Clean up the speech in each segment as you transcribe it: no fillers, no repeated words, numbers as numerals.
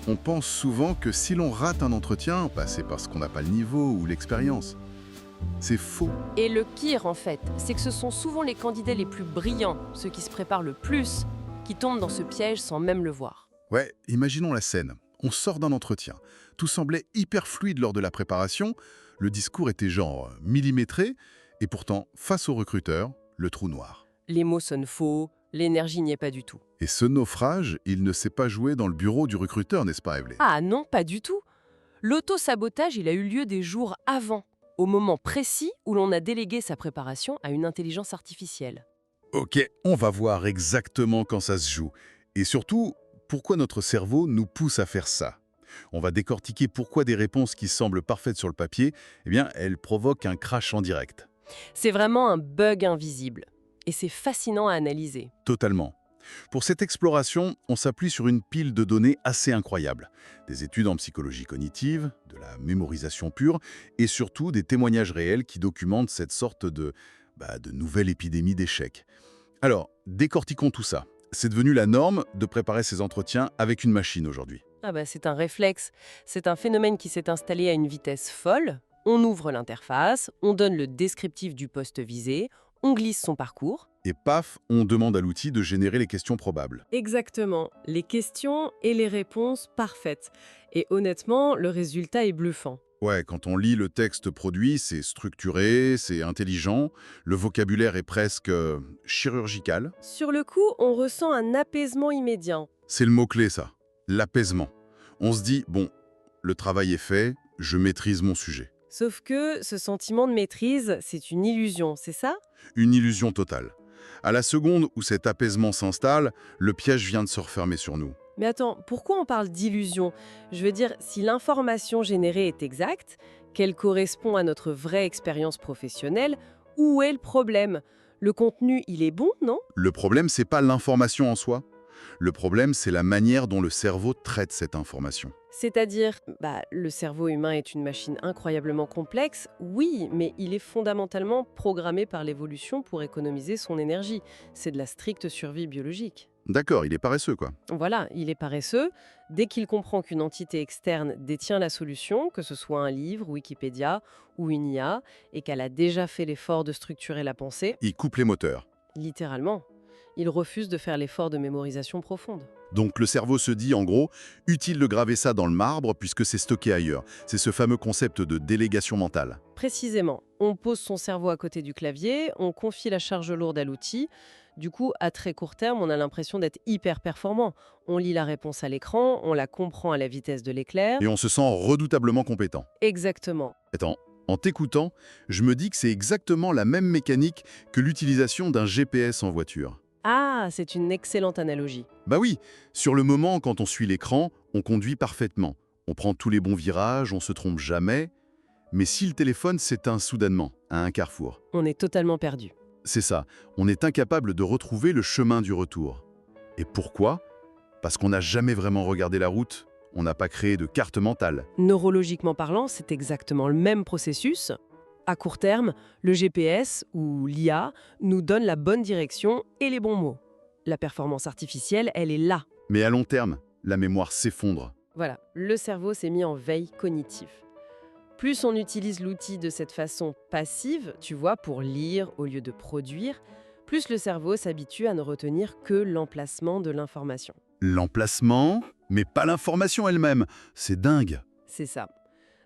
On pense souvent que si l'on rate un entretien, c'est parce qu'on n'a pas le niveau ou l'expérience. C'est faux. Et le pire, en fait, c'est que ce sont souvent les candidats les plus brillants, ceux qui se préparent le plus, qui tombent dans ce piège sans même le voir. Ouais, imaginons la scène. On sort d'un entretien. Tout semblait hyper fluide lors de la préparation. Le discours était genre millimétré. Et pourtant, face au recruteur, le trou noir. Les mots sonnent faux, l'énergie n'y est pas du tout. Et ce naufrage, il ne s'est pas joué dans le bureau du recruteur, n'est-ce pas, Evelyn? Ah non, pas du tout. L'auto-sabotage, il a eu lieu des jours avant, au moment précis où l'on a délégué sa préparation à une intelligence artificielle. Ok, on va voir exactement quand ça se joue. Et surtout, pourquoi notre cerveau nous pousse à faire ça. On va décortiquer pourquoi des réponses qui semblent parfaites sur le papier, elles provoquent un crash en direct. C'est vraiment un bug invisible. Et c'est fascinant à analyser. Totalement. Pour cette exploration, on s'appuie sur une pile de données assez incroyable. Des études en psychologie cognitive, de la mémorisation pure, et surtout des témoignages réels qui documentent cette sorte de nouvelle épidémie d'échecs. Alors, décortiquons tout ça. C'est devenu la norme de préparer ces entretiens avec une machine aujourd'hui. C'est un réflexe. C'est un phénomène qui s'est installé à une vitesse folle. On ouvre l'interface, on donne le descriptif du poste visé, on glisse son parcours. Et paf, on demande à l'outil de générer les questions probables. Exactement. Les questions et les réponses parfaites. Et honnêtement, le résultat est bluffant. Ouais, quand on lit le texte produit, c'est structuré, c'est intelligent, le vocabulaire est presque chirurgical. Sur le coup, on ressent un apaisement immédiat. C'est le mot-clé, ça, l'apaisement. On se dit, bon, le travail est fait, je maîtrise mon sujet. Sauf que ce sentiment de maîtrise, c'est une illusion, c'est ça? Une illusion totale. À la seconde où cet apaisement s'installe, le piège vient de se refermer sur nous. Mais attends, pourquoi on parle d'illusion? Je veux dire, si l'information générée est exacte, qu'elle correspond à notre vraie expérience professionnelle, où est le problème? Le contenu, il est bon, non? Le problème, c'est pas l'information en soi. Le problème, c'est la manière dont le cerveau traite cette information. C'est-à-dire, le cerveau humain est une machine incroyablement complexe, oui, mais il est fondamentalement programmé par l'évolution pour économiser son énergie. C'est de la stricte survie biologique. D'accord, il est paresseux, quoi. Voilà, il est paresseux. Dès qu'il comprend qu'une entité externe détient la solution, que ce soit un livre, Wikipédia ou une IA, et qu'elle a déjà fait l'effort de structurer la pensée, Il coupe les moteurs. littéralement, il refuse de faire l'effort de mémorisation profonde. Donc le cerveau se dit, en gros, utile de graver ça dans le marbre puisque c'est stocké ailleurs. C'est ce fameux concept de délégation mentale. Précisément, on pose son cerveau à côté du clavier, on confie la charge lourde à l'outil. Du coup, à très court terme, on a l'impression d'être hyper performant. On lit la réponse à l'écran, on la comprend à la vitesse de l'éclair. Et on se sent redoutablement compétent. Exactement. Attends, en t'écoutant, je me dis que c'est exactement la même mécanique que l'utilisation d'un GPS en voiture. Ah, c'est une excellente analogie. Bah oui, sur le moment, quand on suit l'écran, on conduit parfaitement. On prend tous les bons virages, on se trompe jamais. Mais si le téléphone s'éteint soudainement, à un carrefour, On est totalement perdu. c'est ça, on est incapable de retrouver le chemin du retour. Et pourquoi? Parce qu'on n'a jamais vraiment regardé la route, on n'a pas créé de carte mentale. Neurologiquement parlant, c'est exactement le même processus. À court terme, le GPS ou l'IA nous donne la bonne direction et les bons mots. La performance artificielle, elle est là. Mais à long terme, la mémoire s'effondre. Voilà, le cerveau s'est mis en veille cognitive. Plus on utilise l'outil de cette façon passive, tu vois, pour lire au lieu de produire, plus le cerveau s'habitue à ne retenir que l'emplacement de l'information. L'emplacement, mais pas l'information elle-même. C'est dingue. C'est ça.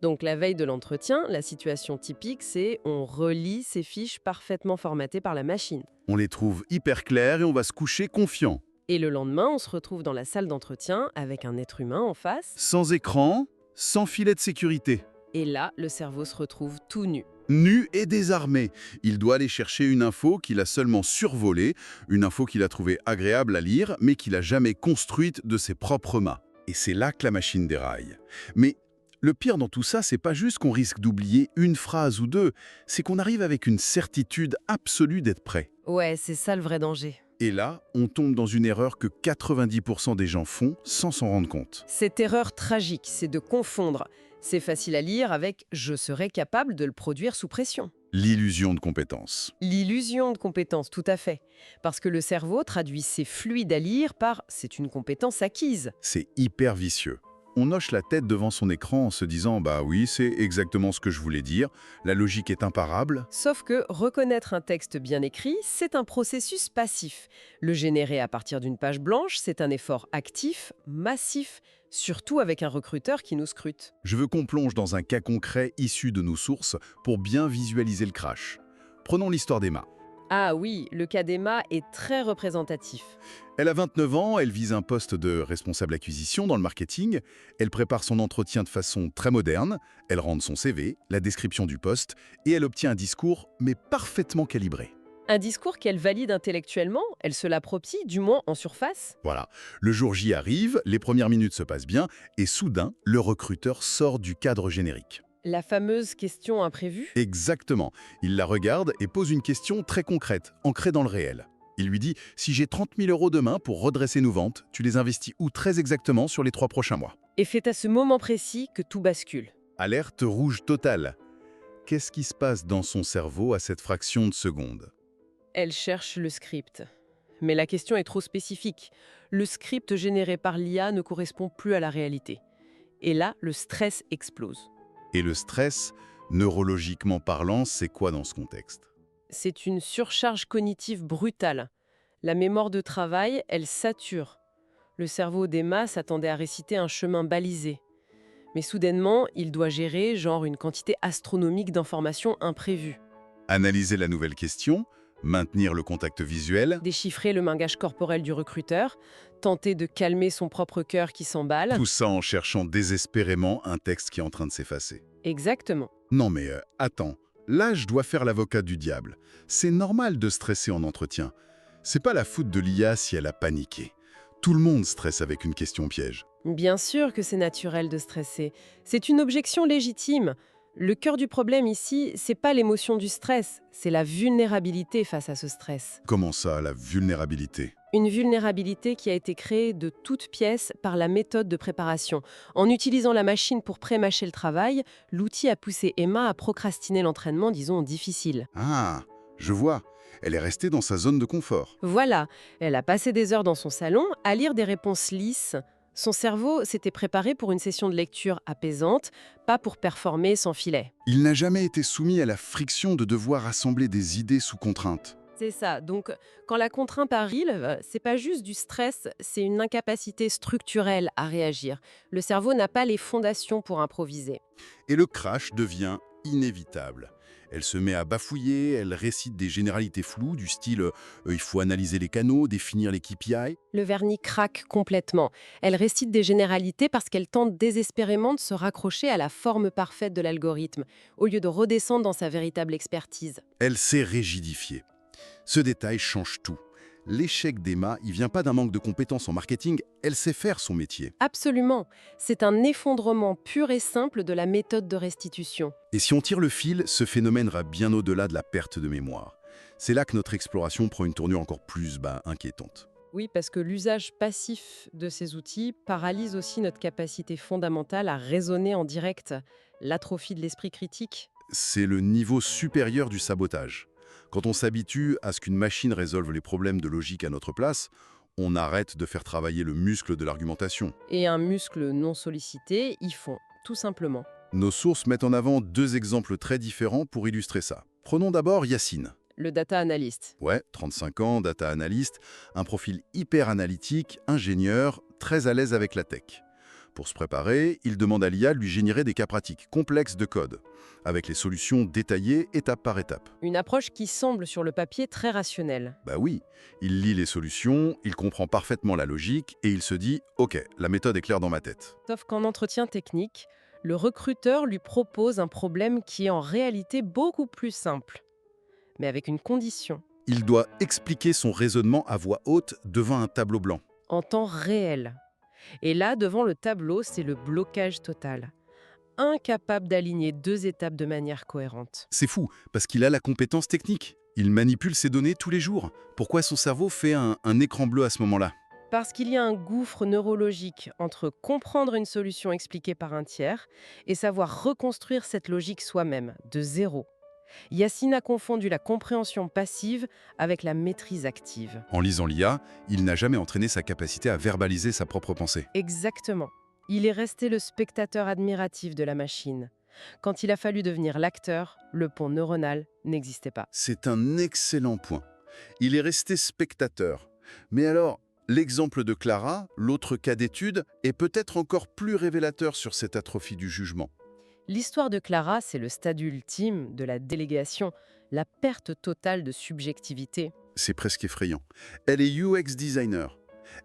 Donc la veille de l'entretien, la situation typique, c'est on relit ces fiches parfaitement formatées par la machine. On les trouve hyper clairs et on va se coucher confiant. Et le lendemain, on se retrouve dans la salle d'entretien avec un être humain en face. Sans écran, sans filet de sécurité. Et là, le cerveau se retrouve tout nu. Nu et désarmé. Il doit aller chercher une info qu'il a seulement survolée, une info qu'il a trouvée agréable à lire, mais qu'il n'a jamais construite de ses propres mains. Et c'est là que la machine déraille. Mais le pire dans tout ça, c'est pas juste qu'on risque d'oublier une phrase ou deux, c'est qu'on arrive avec une certitude absolue d'être prêt. Ouais, c'est ça le vrai danger. Et là, on tombe dans une erreur que 90% des gens font sans s'en rendre compte. Cette erreur tragique, c'est de confondre. C'est facile à lire avec « je serai capable de le produire sous pression ». L'illusion de compétence. L'illusion de compétence, tout à fait. Parce que le cerveau traduit « c'est fluide à lire » par « c'est une compétence acquise ». C'est hyper vicieux. on hoche la tête devant son écran en se disant « bah oui, c'est exactement ce que je voulais dire, la logique est imparable ». Sauf que reconnaître un texte bien écrit, c'est un processus passif. Le générer à partir d'une page blanche, c'est un effort actif, massif, surtout avec un recruteur qui nous scrute. Je veux qu'on plonge dans un cas concret issu de nos sources pour bien visualiser le crash. Prenons l'histoire d'Emma. Ah oui, le cas d'Emma est très représentatif. Elle a 29 ans, elle vise un poste de responsable acquisition dans le marketing, elle prépare son entretien de façon très moderne, elle rentre son CV, la description du poste, et elle obtient un discours, mais parfaitement calibré. Un discours qu'elle valide intellectuellement, elle se l'approprie, du moins en surface. Voilà, le jour J arrive, les premières minutes se passent bien, et soudain, le recruteur sort du cadre générique. La fameuse question imprévue. Exactement. Il la regarde et pose une question très concrète, ancrée dans le réel. Il lui dit « Si j'ai 30 000 € demain pour redresser nos ventes, tu les investis où très exactement sur les 3 prochains mois ?» Et c'est à ce moment précis que tout bascule. Alerte rouge totale. Qu'est-ce qui se passe dans son cerveau à cette fraction de seconde? Elle cherche le script. Mais la question est trop spécifique. Le script généré par l'IA ne correspond plus à la réalité. Et là, le stress explose. Et le stress, neurologiquement parlant, c'est quoi dans ce contexte? C'est une surcharge cognitive brutale. La mémoire de travail, elle sature. Le cerveau d'Emma s'attendait à réciter un chemin balisé. Mais soudainement, il doit gérer genre une quantité astronomique d'informations imprévues. Analyser la nouvelle question, maintenir le contact visuel, Déchiffrer le langage corporel du recruteur, tenter de calmer son propre cœur qui s'emballe. tout ça en cherchant désespérément un texte qui est en train de s'effacer. Exactement. Non mais attends, là je dois faire l'avocat du diable. C'est normal de stresser en entretien. C'est pas la faute de l'IA si elle a paniqué. Tout le monde stresse avec une question piège. Bien sûr que c'est naturel de stresser. C'est une objection légitime. Le cœur du problème ici, c'est pas l'émotion du stress, c'est la vulnérabilité face à ce stress. Comment ça, la vulnérabilité? Une vulnérabilité qui a été créée de toutes pièces par la méthode de préparation. En utilisant la machine pour pré-mâcher le travail, l'outil a poussé Emma à procrastiner l'entraînement, disons, difficile. Ah, je vois. Elle est restée dans sa zone de confort. Voilà, elle a passé des heures dans son salon à lire des réponses lisses. Son cerveau s'était préparé pour une session de lecture apaisante, pas pour performer sans filet. Il n'a jamais été soumis à la friction de devoir assembler des idées sous contrainte. C'est ça. Donc, quand la contrainte arrive, c'est pas juste du stress, c'est une incapacité structurelle à réagir. Le cerveau n'a pas les fondations pour improviser. Et le crash devient inévitable. Elle se met à bafouiller, elle récite des généralités floues du style il faut analyser les canaux, définir les KPI ». Le vernis craque complètement. Elle récite des généralités parce qu'elle tente désespérément de se raccrocher à la forme parfaite de l'algorithme, au lieu de redescendre dans sa véritable expertise. Elle s'est rigidifiée. Ce détail change tout. L'échec d'Emma, il vient pas d'un manque de compétences en marketing, elle sait faire son métier. Absolument. C'est un effondrement pur et simple de la méthode de restitution. Et si on tire le fil, ce phénomène va bien au-delà de la perte de mémoire. C'est là que notre exploration prend une tournure encore plus inquiétante. Oui, parce que l'usage passif de ces outils paralyse aussi notre capacité fondamentale à raisonner en direct, l'atrophie de l'esprit critique. C'est le niveau supérieur du sabotage. Quand on s'habitue à ce qu'une machine résolve les problèmes de logique à notre place, on arrête de faire travailler le muscle de l'argumentation. Et un muscle non sollicité, ils font, tout simplement. Nos sources mettent en avant 2 exemples très différents pour illustrer ça. Prenons d'abord Yacine. Le data analyst. Ouais, 35 ans, data analyst, un profil hyper analytique, ingénieur, très à l'aise avec la tech. Pour se préparer, il demande à l'IA de lui générer des cas pratiques complexes de code, avec les solutions détaillées étape par étape. Une approche qui semble sur le papier très rationnelle. Bah oui, il lit les solutions, il comprend parfaitement la logique et il se dit « Ok, la méthode est claire dans ma tête Sauf qu'en entretien technique, le recruteur lui propose un problème qui est en réalité beaucoup plus simple. Mais avec une condition, ». Il doit expliquer son raisonnement à voix haute devant un tableau blanc. en temps réel. Et là, devant le tableau, c'est le blocage total. Incapable d'aligner 2 étapes de manière cohérente. C'est fou, parce qu'il a la compétence technique. Il manipule ses données tous les jours. Pourquoi son cerveau fait un écran bleu à ce moment-là? Parce qu'il y a un gouffre neurologique entre comprendre une solution expliquée par un tiers et savoir reconstruire cette logique soi-même, de zéro. Yacine a confondu la compréhension passive avec la maîtrise active. En lisant l'IA, il n'a jamais entraîné sa capacité à verbaliser sa propre pensée. Exactement. Il est resté le spectateur admiratif de la machine. Quand il a fallu devenir l'acteur, le pont neuronal n'existait pas. C'est un excellent point. Il est resté spectateur. Mais alors, l'exemple de Clara, l'autre cas d'étude, est peut-être encore plus révélateur sur cette atrophie du jugement. L'histoire de Clara, c'est le stade ultime de la délégation, la perte totale de subjectivité. C'est presque effrayant. Elle est UX designer.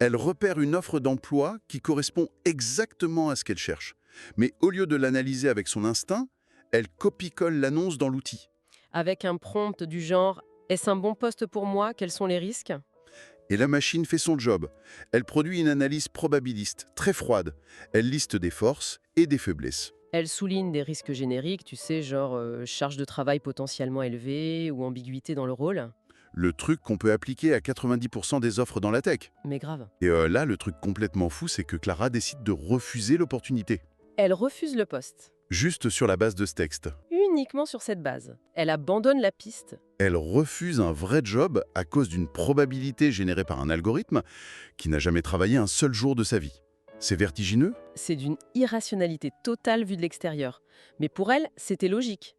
Elle repère une offre d'emploi qui correspond exactement à ce qu'elle cherche. Mais au lieu de l'analyser avec son instinct, elle copie-colle l'annonce dans l'outil. Avec un prompt du genre « Est-ce un bon poste pour moi? Quels sont les risques ?» Et la machine fait son job. Elle produit une analyse probabiliste, très froide. Elle liste des forces et des faiblesses. Elle souligne des risques génériques, tu sais, genre charge de travail potentiellement élevée ou ambiguïté dans le rôle. Le truc qu'on peut appliquer à 90% des offres dans la tech. Mais grave. Et là, le truc complètement fou, c'est que Clara décide de refuser l'opportunité. Elle refuse le poste. Juste sur la base de ce texte. Uniquement sur cette base. Elle abandonne la piste. Elle refuse un vrai job à cause d'une probabilité générée par un algorithme qui n'a jamais travaillé un seul jour de sa vie. C'est vertigineux? C'est d'une irrationalité totale vue de l'extérieur. Mais pour elle, c'était logique.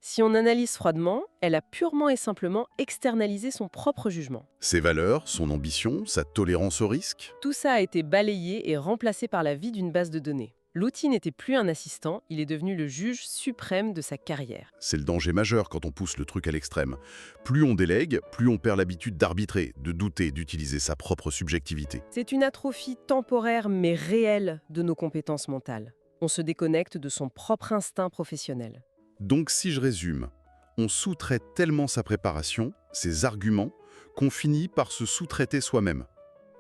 Si on analyse froidement, elle a purement et simplement externalisé son propre jugement. Ses valeurs, son ambition, sa tolérance au risque? Tout ça a été balayé et remplacé par la vie d'une base de données. L'outil n'était plus un assistant, il est devenu le juge suprême de sa carrière. C'est le danger majeur quand on pousse le truc à l'extrême. Plus on délègue, plus on perd l'habitude d'arbitrer, de douter, d'utiliser sa propre subjectivité. C'est une atrophie temporaire mais réelle de nos compétences mentales. On se déconnecte de son propre instinct professionnel. Donc si je résume, on sous-traite tellement sa préparation, ses arguments, qu'on finit par se sous-traiter soi-même.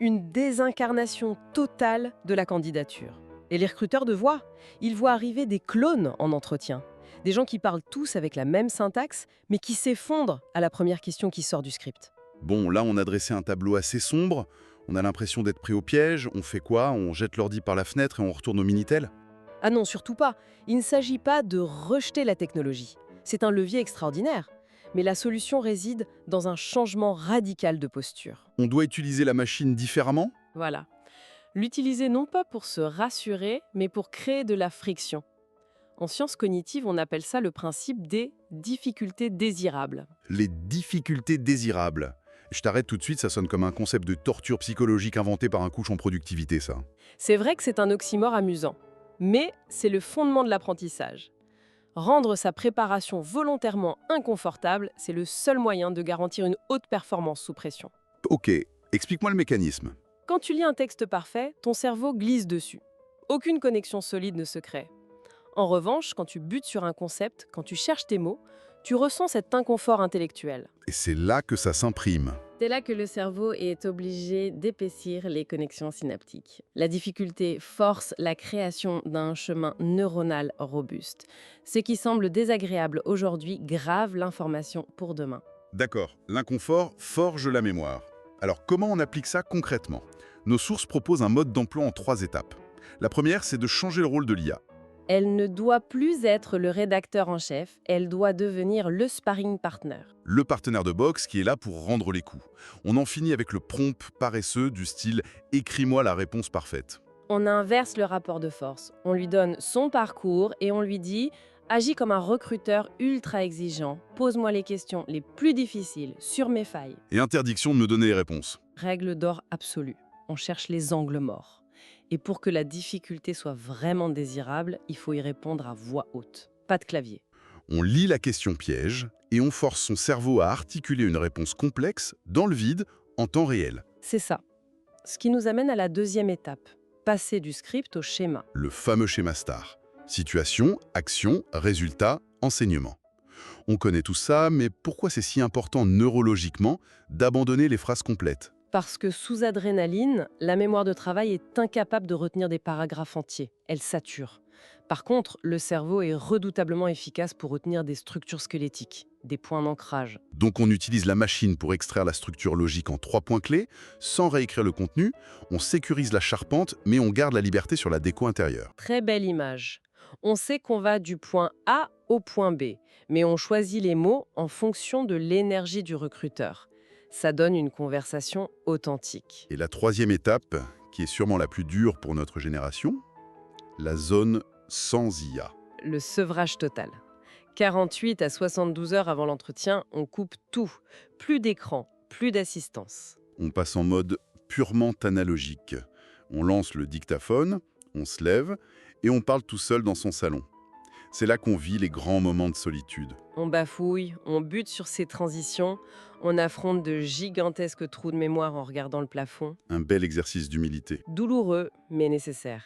Une désincarnation totale de la candidature. Et les recruteurs de voix, ils voient arriver des clones en entretien. Des gens qui parlent tous avec la même syntaxe, mais qui s'effondrent à la première question qui sort du script. Bon, là on a dressé un tableau assez sombre, on a l'impression d'être pris au piège, on fait quoi? On jette l'ordi par la fenêtre et on retourne au Minitel? Ah non, surtout pas. Il ne s'agit pas de rejeter la technologie. C'est un levier extraordinaire. Mais la solution réside dans un changement radical de posture. On doit utiliser la machine différemment? Voilà. L'utiliser non pas pour se rassurer, mais pour créer de la friction. En sciences cognitives, on appelle ça le principe des difficultés désirables. Les difficultés désirables. Je t'arrête tout de suite, ça sonne comme un concept de torture psychologique inventé par un couche en productivité, ça. C'est vrai que c'est un oxymore amusant, mais c'est le fondement de l'apprentissage. Rendre sa préparation volontairement inconfortable, c'est le seul moyen de garantir une haute performance sous pression. Ok, explique-moi le mécanisme. Quand tu lis un texte parfait, ton cerveau glisse dessus. Aucune connexion solide ne se crée. En revanche, quand tu butes sur un concept, quand tu cherches tes mots, tu ressens cet inconfort intellectuel. Et c'est là que ça s'imprime. C'est là que le cerveau est obligé d'épaissir les connexions synaptiques. La difficulté force la création d'un chemin neuronal robuste. Ce qui semble désagréable aujourd'hui grave l'information pour demain. D'accord, l'inconfort forge la mémoire. Alors comment on applique ça concrètement? Nos sources proposent un mode d'emploi en 3 étapes. La première, c'est de changer le rôle de l'IA. Elle ne doit plus être le rédacteur en chef, elle doit devenir le sparring partner. Le partenaire de boxe qui est là pour rendre les coups. On en finit avec le prompt paresseux du style « écris-moi la réponse parfaite ». On inverse le rapport de force. On lui donne son parcours et on lui dit « agis comme un recruteur ultra exigeant, pose-moi les questions les plus difficiles sur mes failles ». Et interdiction de me donner les réponses. Règle d'or absolue. On cherche les angles morts. Et pour que la difficulté soit vraiment désirable, il faut y répondre à voix haute. Pas de clavier. On lit la question piège et on force son cerveau à articuler une réponse complexe, dans le vide, en temps réel. C'est ça. Ce qui nous amène à la deuxième étape. Passer du script au schéma. Le fameux schéma STAR. Situation, action, résultat, enseignement. On connaît tout ça, mais pourquoi c'est si important neurologiquement d'abandonner les phrases complètes? Parce que sous adrénaline, la mémoire de travail est incapable de retenir des paragraphes entiers. Elle sature. Par contre, le cerveau est redoutablement efficace pour retenir des structures squelettiques, des points d'ancrage. Donc on utilise la machine pour extraire la structure logique en 3 points clés, sans réécrire le contenu, on sécurise la charpente, mais on garde la liberté sur la déco intérieure. Très belle image. On sait qu'on va du point A au point B, mais on choisit les mots en fonction de l'énergie du recruteur. Ça donne une conversation authentique. Et la 3e étape, qui est sûrement la plus dure pour notre génération, la zone sans IA. Le sevrage total. 48 à 72 heures avant l'entretien, on coupe tout. Plus d'écran, plus d'assistance. On passe en mode purement analogique. On lance le dictaphone, on se lève et on parle tout seul dans son salon. C'est là qu'on vit les grands moments de solitude. On bafouille, on bute sur ces transitions, on affronte de gigantesques trous de mémoire en regardant le plafond. Un bel exercice d'humilité. Douloureux, mais nécessaire.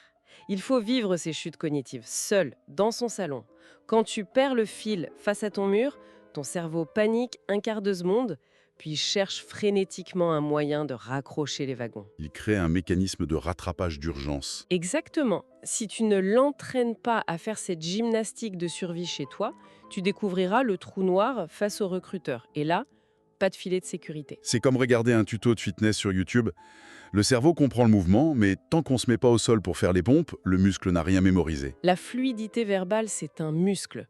Il faut vivre ces chutes cognitives, seul, dans son salon. Quand tu perds le fil face à ton mur, ton cerveau panique un quart de seconde, puis cherche frénétiquement un moyen de raccrocher les wagons. Il crée un mécanisme de rattrapage d'urgence. Exactement. Si tu ne l'entraînes pas à faire cette gymnastique de survie chez toi, tu découvriras le trou noir face au recruteur. Et là, pas de filet de sécurité. C'est comme regarder un tuto de fitness sur YouTube. Le cerveau comprend le mouvement, mais tant qu'on ne se met pas au sol pour faire les pompes, le muscle n'a rien mémorisé. La fluidité verbale, c'est un muscle.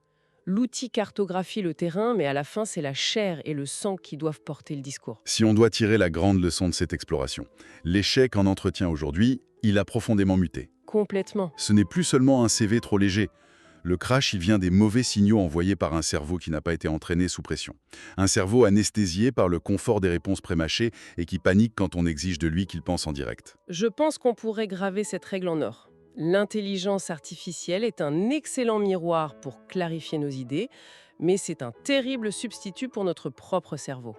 L'outil cartographie le terrain, mais à la fin, c'est la chair et le sang qui doivent porter le discours. Si on doit tirer la grande leçon de cette exploration, l'échec en entretien aujourd'hui, il a profondément muté. Complètement. Ce n'est plus seulement un CV trop léger. Le crash, il vient des mauvais signaux envoyés par un cerveau qui n'a pas été entraîné sous pression. Un cerveau anesthésié par le confort des réponses prémâchées et qui panique quand on exige de lui qu'il pense en direct. Je pense qu'on pourrait graver cette règle en or. L'intelligence artificielle est un excellent miroir pour clarifier nos idées, mais c'est un terrible substitut pour notre propre cerveau.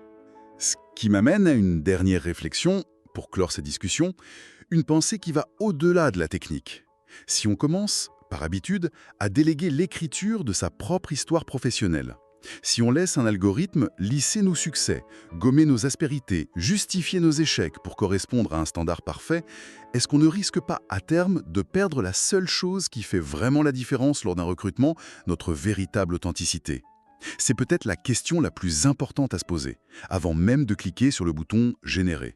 Ce qui m'amène à une dernière réflexion, pour clore cette discussion, une pensée qui va au-delà de la technique. Si on commence, par habitude, à déléguer l'écriture de sa propre histoire professionnelle, si on laisse un algorithme lisser nos succès, gommer nos aspérités, justifier nos échecs pour correspondre à un standard parfait, est-ce qu'on ne risque pas à terme de perdre la seule chose qui fait vraiment la différence lors d'un recrutement, notre véritable authenticité ? C'est peut-être la question la plus importante à se poser, avant même de cliquer sur le bouton « Générer ».